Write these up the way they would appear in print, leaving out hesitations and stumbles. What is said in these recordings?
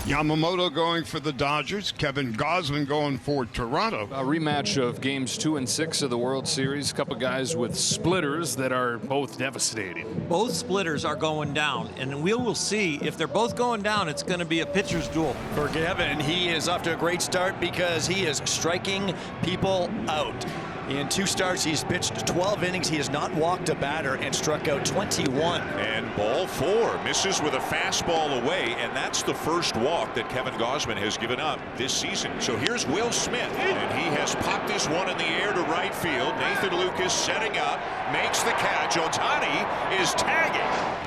Yamamoto going for the Dodgers. Kevin Gausman going for Toronto. A rematch of games 2 and 6 of the World Series. A couple guys with splitters that are both devastating. Both splitters are going down, and we will see if they're both going down. It's going to be a pitcher's duel. For Kevin, he is off to a great start because he is striking people out. In 2 starts, he's pitched 12 innings. He has not walked a batter and struck out 21. And ball 4 misses with a fastball away, and that's the first walk that Kevin Gausman has given up this season. So here's Will Smith, and he has popped this one in the air to right field. Nathan Lucas setting up, makes the catch. Ohtani is tagging.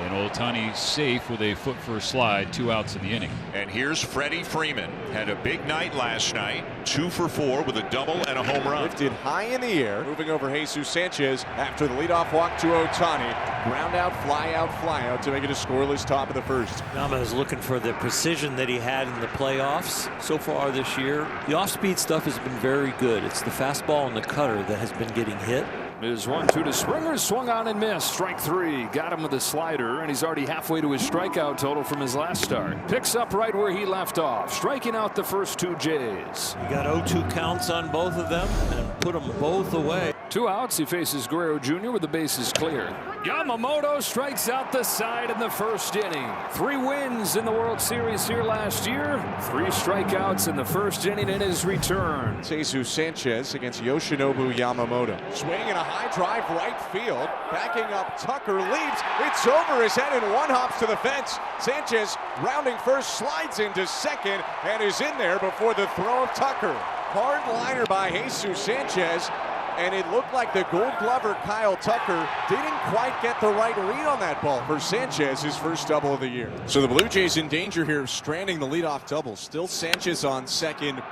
And Ohtani safe with a foot first slide, 2 outs in the inning. And here's Freddie Freeman. Had a big night last night, 2 for 4 with a double and a home run. Lifted high in the air, moving over Jesus Sanchez after the leadoff walk to Ohtani. Ground out, fly out to make it a scoreless top of the first. Yama is looking for the precision that he had in the playoffs so far this year. The off-speed stuff has been very good. It's the fastball and the cutter that has been getting hit. Is 1-2 to Springer, swung on and missed. Strike 3. Got him with a slider, and he's already halfway to his strikeout total from his last start. Picks up right where he left off, striking out the first 2 Jays. You got 0-2 counts on both of them and put them both away. 2 outs. He faces Guerrero Jr. with the bases clear. Yamamoto strikes out the side in the first inning. 3 wins in the World Series here last year. 3 strikeouts in the first inning in his return. Jesus Sanchez against Yoshinobu Yamamoto. Swinging a high drive right field. Backing up, Tucker leaps. It's over his head and 1 hops to the fence. Sanchez rounding first, slides into second, and is in there before the throw of Tucker. Hard liner by Jesus Sanchez. And it looked like the Gold Glover Kyle Tucker didn't quite get the right read on that ball for Sanchez, his first double of the year. So the Blue Jays in danger here, stranding the leadoff double. Still Sanchez on second.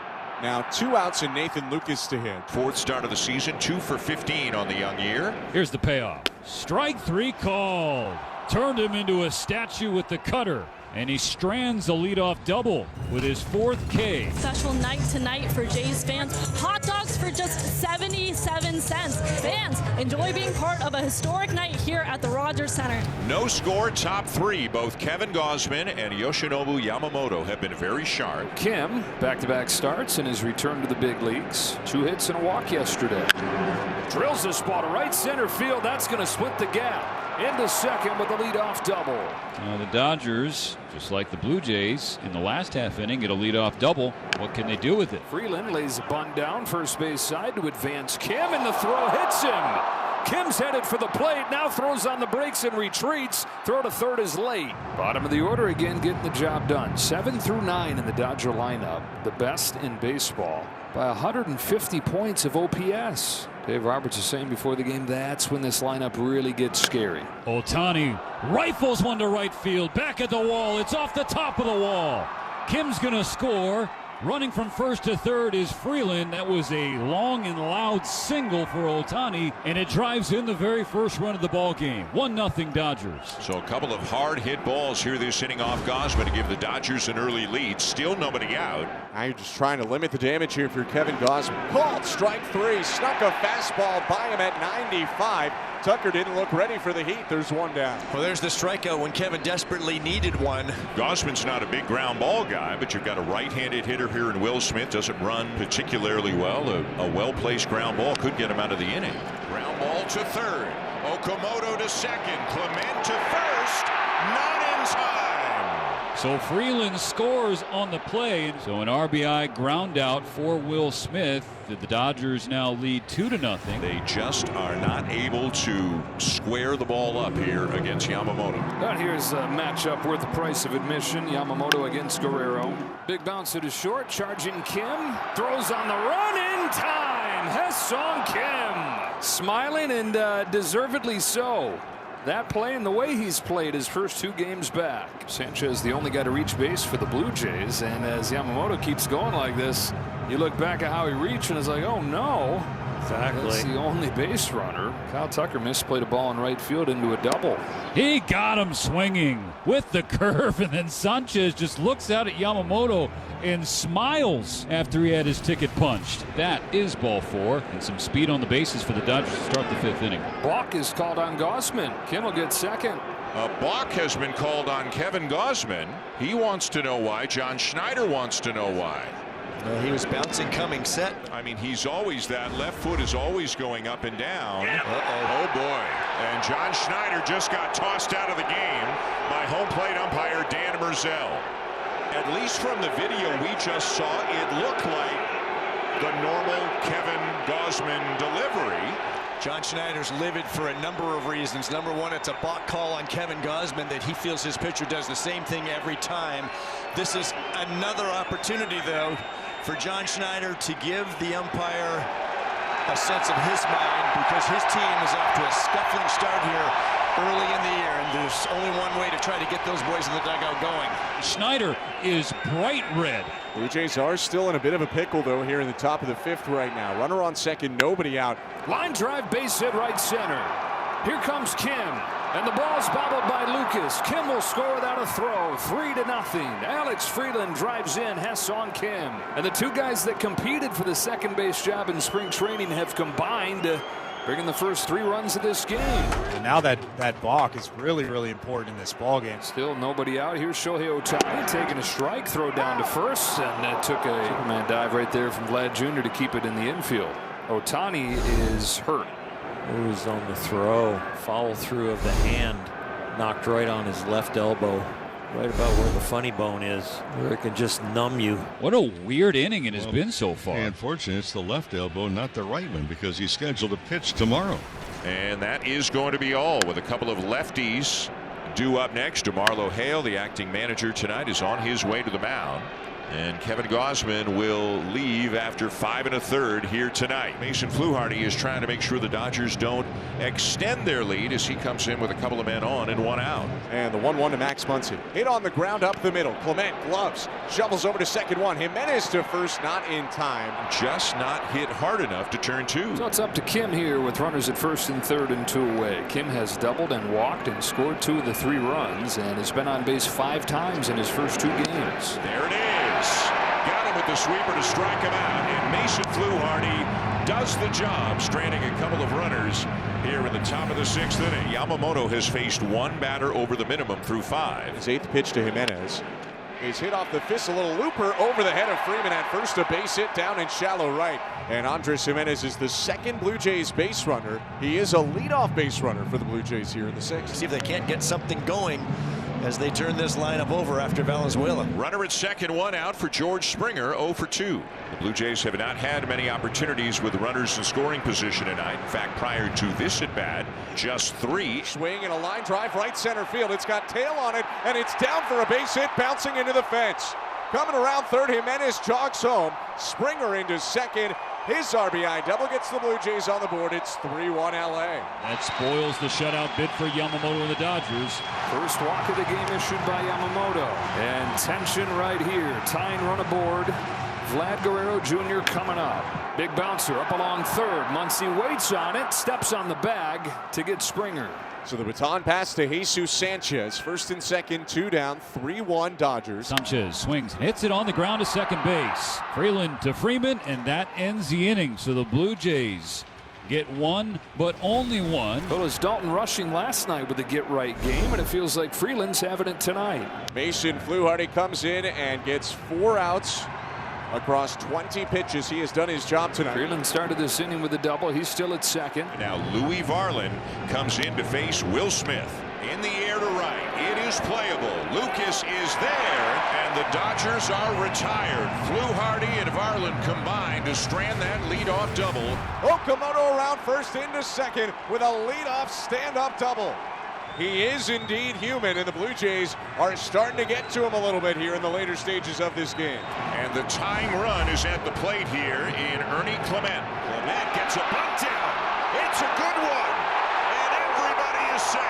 Now 2 outs and Nathan Lucas to hit. 4th start of the season, 2 for 15 on the young year. Here's the payoff. Strike 3 called. Turned him into a statue with the cutter. And he strands a leadoff double with his 4th K. Special night tonight for Jays fans. Hot dogs for just 77 cents. Fans, enjoy being part of a historic night here at the Rogers Center. No score, top 3. Both Kevin Gausman and Yoshinobu Yamamoto have been very sharp. Kim, back-to-back starts in his return to the big leagues. 2 hits and a walk yesterday. Drills this ball to right center field. That's going to split the gap. Into second with a leadoff double. Now the Dodgers, just like the Blue Jays, in the last half inning get a leadoff double. What can they do with it? Freeland lays a bunt down first base side to advance Kim, and the throw hits him. Kim's headed for the plate, now throws on the brakes and retreats. Throw to third is late. Bottom of the order again, getting the job done. 7 through 9 in the Dodger lineup, the best in baseball by 150 points of OPS. Dave Roberts is saying before the game, that's when this lineup really gets scary. Ohtani rifles one to right field, back at the wall. It's off the top of the wall. Kim's gonna score. Running from first to third is Freeland. That was a long and loud single for Ohtani, and it drives in the very first run of the ball game. 1-0 Dodgers. So a couple of hard hit balls here this inning off Gausman to give the Dodgers an early lead. Still nobody out. Now you're just trying to limit the damage here for Kevin Gausman. Called strike 3, snuck a fastball by him at 95. Tucker didn't look ready for the heat. There's 1 down. Well, there's the strikeout when Kevin desperately needed one. Gausman's not a big ground ball guy, but you've got a right-handed hitter here in Will Smith. Doesn't run particularly well. A well-placed ground ball could get him out of the inning. Ground ball to third. Okamoto to second. Clement to first. Not in time. So Freeland scores on the play. So an RBI ground out for Will Smith. The Dodgers now lead 2-0. They just are not able to square the ball up here against Yamamoto. Now here's a matchup worth the price of admission. Yamamoto against Guerrero. Big bounce to short, charging Kim. Throws on the run in time. Ha-Seong Kim. Smiling and deservedly so. That play and the way he's played his first 2 games back. Sanchez the only guy to reach base for the Blue Jays, and as Yamamoto keeps going like this, you look back at how he reached and it's like, oh no. Exactly. That's the only base runner. Kyle Tucker misplayed a ball in right field into a double. He got him swinging with the curve, and then Sanchez just looks out at Yamamoto and smiles after he had his ticket punched. That is ball 4, and some speed on the bases for the Dodgers to start the 5th inning. Balk is called on Gausman. Kim will get second. A balk has been called on Kevin Gausman. He wants to know why. John Schneider wants to know why. Well, he was bouncing coming set. I mean, he's always that. Left foot is always going up and down. Oh boy. And John Schneider just got tossed out of the game by home plate umpire Dan Merzel. At least from the video we just saw, it looked like the normal Kevin Gausman delivery. John Schneider's livid for a number of reasons. Number one, it's a balk call on Kevin Gausman that he feels his pitcher does the same thing every time. This is another opportunity, though, for John Schneider to give the umpire a sense of his mind, because his team is off to a scuffling start here early in the year, and there's only one way to try to get those boys in the dugout going. Schneider is bright red. Blue Jays are still in a bit of a pickle, though, here in the top of the 5th right now. Runner on second, nobody out. Line drive, base hit right center. Here comes Kim, and the ball's bobbled by Lucas. Kim will score without a throw, 3-0. Alex Freeland drives in, Hess on Kim. And the two guys that competed for the second base job in spring training have combined to bring in the first 3 runs of this game. And now that balk is really, really important in this ball game. Still nobody out. Here's Shohei Ohtani taking a strike, throw down to first, and took a Superman dive right there from Vlad Jr. to keep it in the infield. Ohtani is hurt. It was on the throw. Follow through of the hand. Knocked right on his left elbow. Right about where the funny bone is, where it can just numb you. What a weird inning it has been so far. Unfortunately, it's the left elbow, not the right one, because he's scheduled to pitch tomorrow. And that is going to be all, with a couple of lefties due up next. DeMarlo Hale, the acting manager tonight, is on his way to the mound. And Kevin Gausman will leave after 5 1/3 here tonight. Mason Fluharty is trying to make sure the Dodgers don't extend their lead as he comes in with a couple of men on and 1 out. And the 1-1 to Max Muncy. Hit on the ground up the middle. Clement gloves. Shovels over to second one. Jimenez to first, not in time. Just not hit hard enough to turn 2. So it's up to Kim here with runners at first and third and 2 away. Kim has doubled and walked and scored 2 of the 3 runs, and has been on base 5 times in his first 2 games. There it is. Got him with the sweeper to strike him out, and Mason Fluharty does the job, stranding a couple of runners here in the top of the 6th inning. Yamamoto has faced 1 batter over the minimum through 5. His 8th pitch to Jimenez. He's hit off the fist, a little looper over the head of Freeman at first, a base hit down in shallow right. And Andres Jimenez is the 2nd Blue Jays base runner. He is a leadoff base runner for the Blue Jays here in the 6th. See if they can't get something going as they turn this lineup over after Valenzuela. Runner at second, 1 out for George Springer, 0 for 2. The Blue Jays have not had many opportunities with runners in scoring position tonight. In fact, prior to this at bat, just 3. Swing and a line drive right center field. It's got tail on it, and it's down for a base hit, bouncing into the fence. Coming around third, Jimenez jogs home. Springer into second. His RBI double gets the Blue Jays on the board. It's 3-1 LA. That spoils the shutout bid for Yamamoto and the Dodgers. First walk of the game issued by Yamamoto. And tension right here. Tying run aboard. Vlad Guerrero Jr. coming up. Big bouncer up along third. Muncy waits on it. Steps on the bag to get Springer. So the baton pass to Jesus Sanchez. First and second, 2 down, 3-1 Dodgers. Sanchez swings and hits it on the ground to second base. Freeland to Freeman, and that ends the inning. So the Blue Jays get 1, but only 1. Well, as Dalton rushing last night with a get-right game, and it feels like Freeland's having it tonight. Mason Fluharty comes in and gets 4 outs across 20 pitches. He has done his job tonight. Freeland started this inning with a double. He's still at second. Now Louis Varland comes in to face Will Smith. In the air to right. It is playable. Lucas is there, and the Dodgers are retired. Fluharty and Varland combined to strand that leadoff double. Okamoto around first into second with a leadoff stand-up double. He is indeed human, and the Blue Jays are starting to get to him a little bit here in the later stages of this game. And the tying run is at the plate here in Ernie Clement. Clement gets a bunt down. It's a good one, and everybody is safe.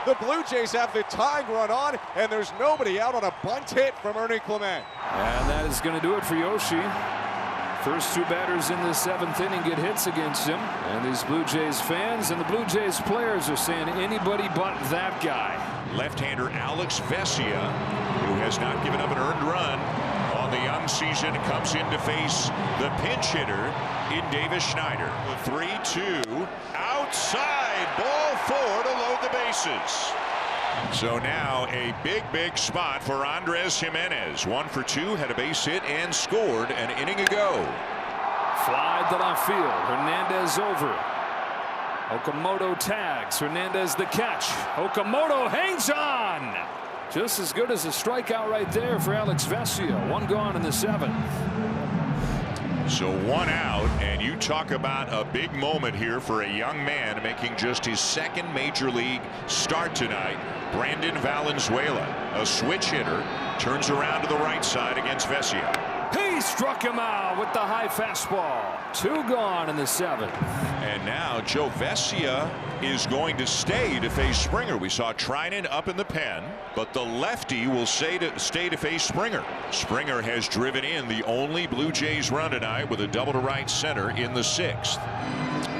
The Blue Jays have the tying run on, and there's nobody out on a bunt hit from Ernie Clement. And that is going to do it for Yoshi. First 2 batters in the 7th inning get hits against him. And these Blue Jays fans and the Blue Jays players are saying anybody but that guy. Left-hander Alex Vesia, who has not given up an earned run on the young season, comes in to face the pinch hitter in Davis Schneider. The 3-2 outside, ball 4 to load the bases. So now a big spot for Andres Jimenez. 1 for 2, had a base hit and scored an inning ago. Fly to left field. Hernandez over. Okamoto tags. Hernandez the catch. Okamoto hangs on. Just as good as a strikeout right there for Alex Vesia. 1 gone in the 7th. So 1 out, and you talk about a big moment here for a young man making just his 2nd major league start tonight. Brandon Valenzuela, a switch hitter, turns around to the right side against Vesia. He struck him out with the high fastball. 2 gone in the 7th. And now Joe Vesia is going to stay to face Springer. We saw Trinan up in the pen, but the lefty will stay to face Springer. Springer has driven in the only Blue Jays run tonight with a double to right center in the 6th.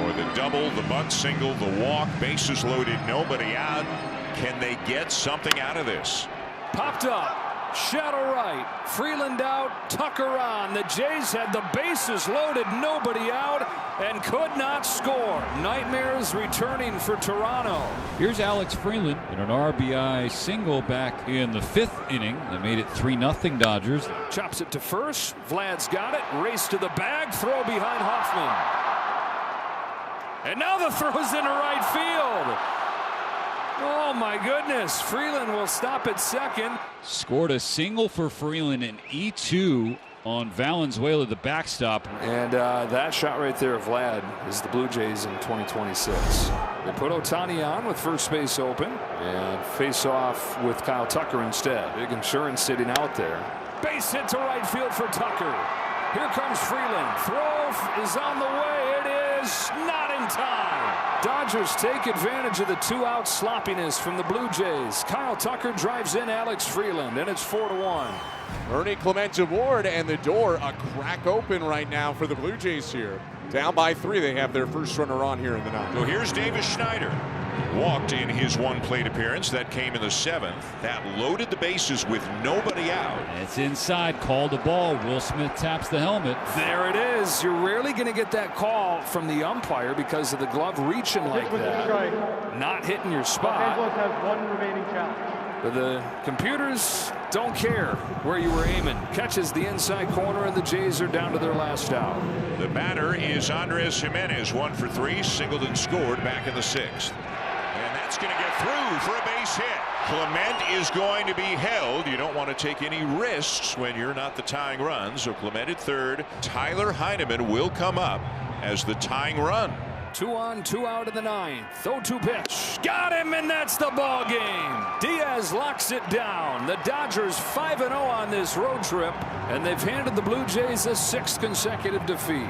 Or the double, the bunt single, the walk, bases loaded, nobody out. Can they get something out of this? Popped up. Shadow right. Freeland out. Tucker on. The Jays had the bases loaded. Nobody out. And could not score. Nightmares returning for Toronto. Here's Alex Freeland in an RBI single back in the 5th inning. That made it 3-0 Dodgers. Chops it to first. Vlad's got it. Race to the bag. Throw behind Hoffman. And now the throw's into right field. Oh my goodness. Freeland will stop at second. Scored a single for Freeland in E2 on Valenzuela, the backstop. And that shot right there of Vlad is the Blue Jays in 2026. They put Ohtani on with first base open and face off with Kyle Tucker instead. Big insurance sitting out there. Base hit to right field for Tucker. Here comes Freeland. Throw is on the way. It is not in time. Dodgers take advantage of the 2-out sloppiness from the Blue Jays. Kyle Tucker drives in Alex Freeland, and it's 4-1. Ernie Clement aboard, and the door a crack open right now for the Blue Jays here. Down by 3, they have their first runner on here in the 9th. So here's Davis Schneider. Walked in his 1 plate appearance. That came in the 7th. That loaded the bases with nobody out. It's inside. Called the ball. Will Smith taps the helmet. There it is. You're rarely going to get that call from the umpire because of the glove reaching like that. Not hitting your spot. Has 1 remaining challenge. But the computers don't care where you were aiming. Catches the inside corner, and the Jays are down to their last out. The batter is Andres Jimenez. 1 for 3, singled and scored back in the 6th. And that's going to get through for a base hit. Clement is going to be held. You don't want to take any risks when you're not the tying run. So Clement at third. Tyler Heineman will come up as the tying run. 2 on, 2 out in the 9th. 0-2 pitch. Got him, and that's the ball game. Diaz locks it down. The Dodgers 5-0 on this road trip, and they've handed the Blue Jays a 6th consecutive defeat.